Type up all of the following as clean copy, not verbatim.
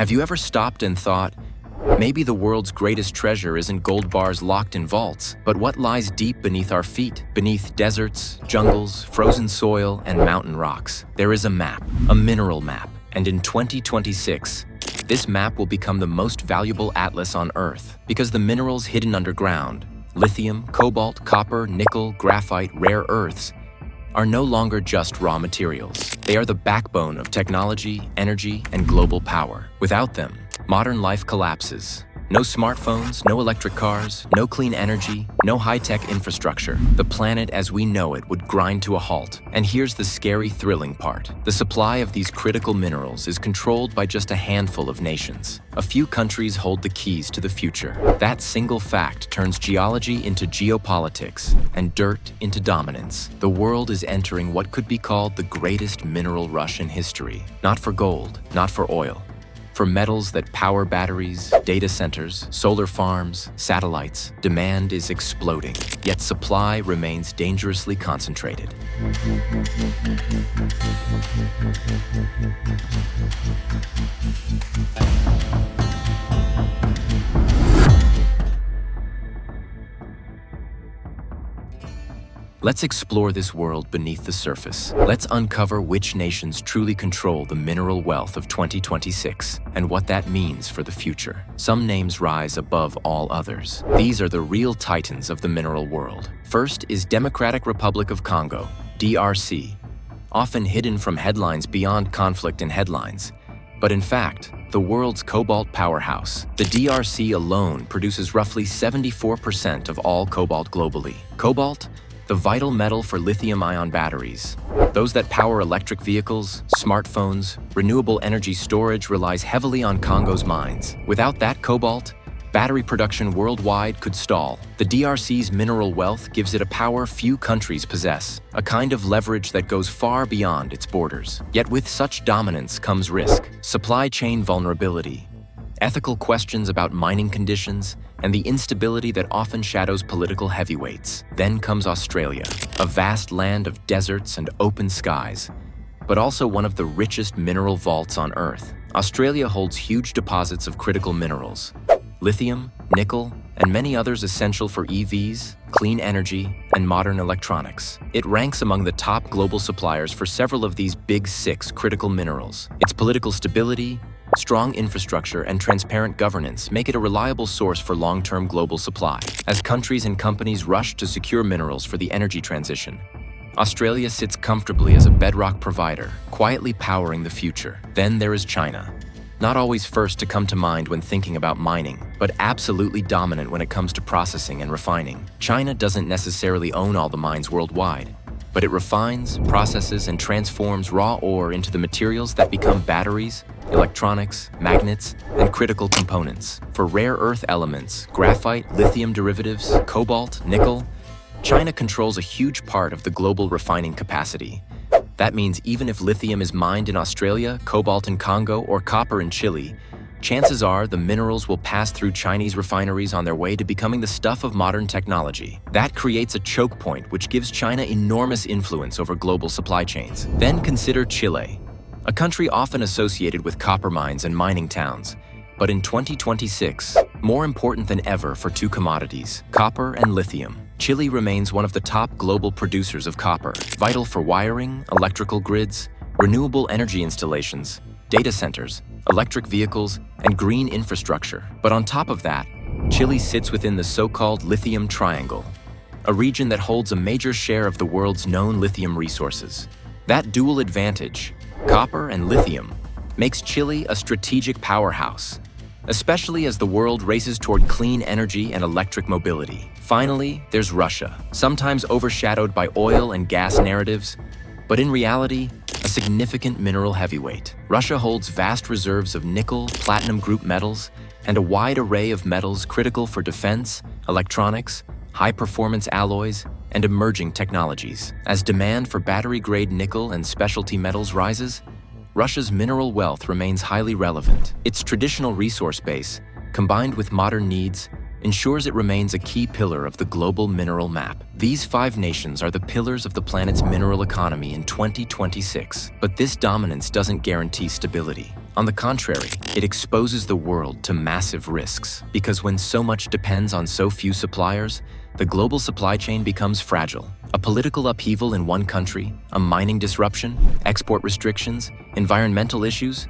Have you ever stopped and thought, maybe the world's greatest treasure isn't gold bars locked in vaults, but what lies deep beneath our feet, beneath deserts, jungles, frozen soil, and mountain rocks? There is a map, a mineral map, and in 2026, this map will become the most valuable atlas on Earth because the minerals hidden underground, lithium, cobalt, copper, nickel, graphite, rare earths, are no longer just raw materials. They are the backbone of technology, energy, and global power. Without them, modern life collapses. No smartphones, no electric cars, no clean energy, no high-tech infrastructure. The planet as we know it would grind to a halt. And here's the scary, thrilling part. The supply of these critical minerals is controlled by just a handful of nations. A few countries hold the keys to the future. That single fact turns geology into geopolitics and dirt into dominance. The world is entering what could be called the greatest mineral rush in history. Not for gold, not for oil. For metals that power batteries, data centers, solar farms, satellites, demand is exploding, yet supply remains dangerously concentrated. Let's explore this world beneath the surface. Let's uncover which nations truly control the mineral wealth of 2026 and what that means for the future. Some names rise above all others. These are the real titans of the mineral world. First is Democratic Republic of Congo, DRC, often hidden from headlines beyond conflict and headlines. But in fact, the world's cobalt powerhouse, the DRC alone produces roughly 74% of all cobalt globally. Cobalt, the vital metal for lithium-ion batteries. Those that power electric vehicles, smartphones, renewable energy storage relies heavily on Congo's mines. Without that cobalt, battery production worldwide could stall. The DRC's mineral wealth gives it a power few countries possess, a kind of leverage that goes far beyond its borders. Yet with such dominance comes risk, supply chain vulnerability, ethical questions about mining conditions, and the instability that often shadows political heavyweights. Then comes Australia, a vast land of deserts and open skies, but also one of the richest mineral vaults on Earth. Australia holds huge deposits of critical minerals, lithium, nickel, and many others essential for EVs, clean energy, and modern electronics. It ranks among the top global suppliers for several of these big six critical minerals. Its political stability, strong infrastructure, and transparent governance make it a reliable source for long-term global supply. As countries and companies rush to secure minerals for the energy transition, Australia sits comfortably as a bedrock provider, quietly powering the future. Then there is China. Not always first to come to mind when thinking about mining, but absolutely dominant when it comes to processing and refining. China doesn't necessarily own all the mines worldwide, but it refines, processes, and transforms raw ore into the materials that become batteries, electronics, magnets, and critical components. For rare earth elements, graphite, lithium derivatives, cobalt, nickel, China controls a huge part of the global refining capacity. That means even if lithium is mined in Australia, cobalt in Congo, or copper in Chile, chances are the minerals will pass through Chinese refineries on their way to becoming the stuff of modern technology. That creates a choke point which gives China enormous influence over global supply chains. Then consider Chile, a country often associated with copper mines and mining towns. But in 2026, more important than ever for two commodities, copper and lithium, Chile remains one of the top global producers of copper, vital for wiring, electrical grids, renewable energy installations, data centers, electric vehicles, and green infrastructure. But on top of that, Chile sits within the so-called Lithium Triangle, a region that holds a major share of the world's known lithium resources. That dual advantage, copper and lithium, makes Chile a strategic powerhouse, especially as the world races toward clean energy and electric mobility. Finally, there's Russia, sometimes overshadowed by oil and gas narratives, but in reality, a significant mineral heavyweight. Russia holds vast reserves of nickel, platinum group metals, and a wide array of metals critical for defense, electronics, high-performance alloys, and emerging technologies. As demand for battery-grade nickel and specialty metals rises, Russia's mineral wealth remains highly relevant. Its traditional resource base, combined with modern needs, ensures it remains a key pillar of the global mineral map. These 5 nations are the pillars of the planet's mineral economy in 2026. But this dominance doesn't guarantee stability. On the contrary, it exposes the world to massive risks, because when so much depends on so few suppliers, the global supply chain becomes fragile. A political upheaval in one country, a mining disruption, export restrictions, environmental issues,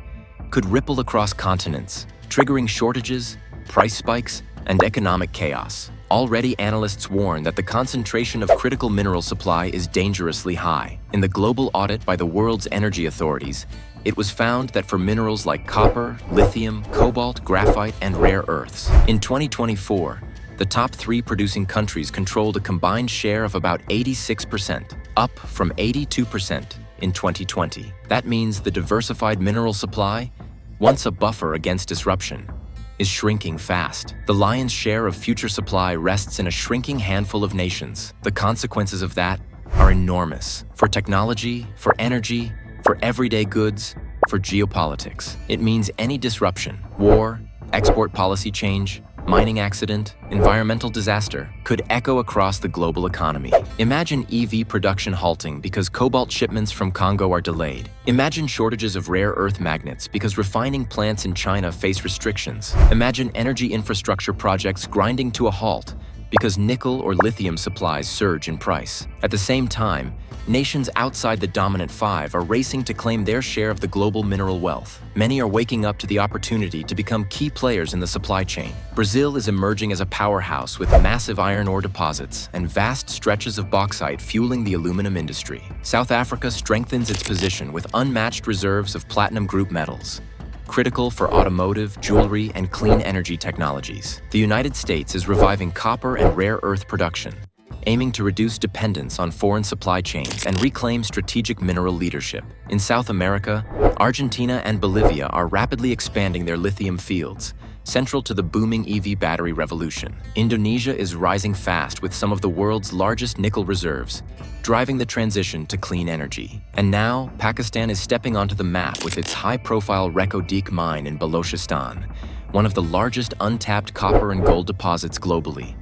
could ripple across continents, triggering shortages, price spikes, and economic chaos. Already, analysts warn that the concentration of critical mineral supply is dangerously high. In the global audit by the world's energy authorities, it was found that for minerals like copper, lithium, cobalt, graphite, and rare earths, in 2024, the top 3 producing countries controlled a combined share of about 86%, up from 82% in 2020. That means the diversified mineral supply, once a buffer against disruption, is shrinking fast. The lion's share of future supply rests in a shrinking handful of nations. The consequences of that are enormous for technology, for energy, for everyday goods, for geopolitics. It means any disruption, war, export policy change, mining accident, environmental disaster could echo across the global economy. Imagine EV production halting because cobalt shipments from Congo are delayed. Imagine shortages of rare earth magnets because refining plants in China face restrictions. Imagine energy infrastructure projects grinding to a halt because nickel or lithium supplies surge in price. At the same time, nations outside the dominant 5 are racing to claim their share of the global mineral wealth. Many are waking up to the opportunity to become key players in the supply chain. Brazil is emerging as a powerhouse with massive iron ore deposits and vast stretches of bauxite fueling the aluminum industry. South Africa strengthens its position with unmatched reserves of platinum group metals, critical for automotive, jewelry, and clean energy technologies. The United States is reviving copper and rare earth production, aiming to reduce dependence on foreign supply chains and reclaim strategic mineral leadership. In South America, Argentina and Bolivia are rapidly expanding their lithium fields, central to the booming EV battery revolution. Indonesia is rising fast with some of the world's largest nickel reserves, driving the transition to clean energy. And now, Pakistan is stepping onto the map with its high-profile Reko Diq mine in Balochistan, one of the largest untapped copper and gold deposits globally,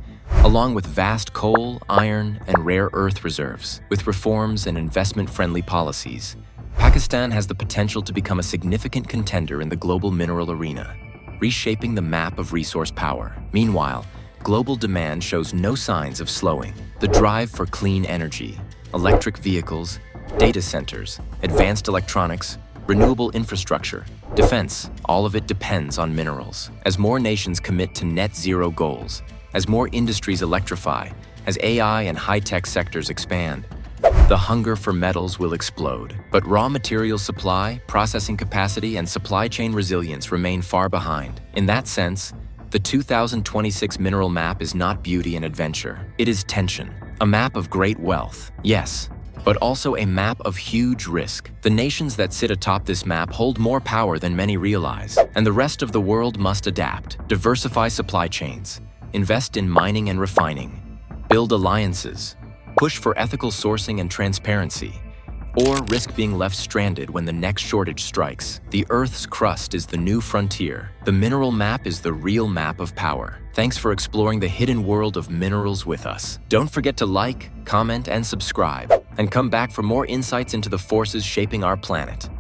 along with vast coal, iron, and rare earth reserves. With reforms and investment-friendly policies, Pakistan has the potential to become a significant contender in the global mineral arena, reshaping the map of resource power. Meanwhile, global demand shows no signs of slowing. The drive for clean energy, electric vehicles, data centers, advanced electronics, renewable infrastructure, defense, all of it depends on minerals. As more nations commit to net zero goals, as more industries electrify, as AI and high-tech sectors expand, the hunger for metals will explode. But raw material supply, processing capacity, and supply chain resilience remain far behind. In that sense, the 2026 mineral map is not beauty and adventure. It is tension. A map of great wealth, yes, but also a map of huge risk. The nations that sit atop this map hold more power than many realize, and the rest of the world must adapt, diversify supply chains, invest in mining and refining, build alliances, push for ethical sourcing and transparency, or risk being left stranded when the next shortage strikes. The Earth's crust is the new frontier. The mineral map is the real map of power. Thanks for exploring the hidden world of minerals with us. Don't forget to like, comment, and subscribe, and come back for more insights into the forces shaping our planet.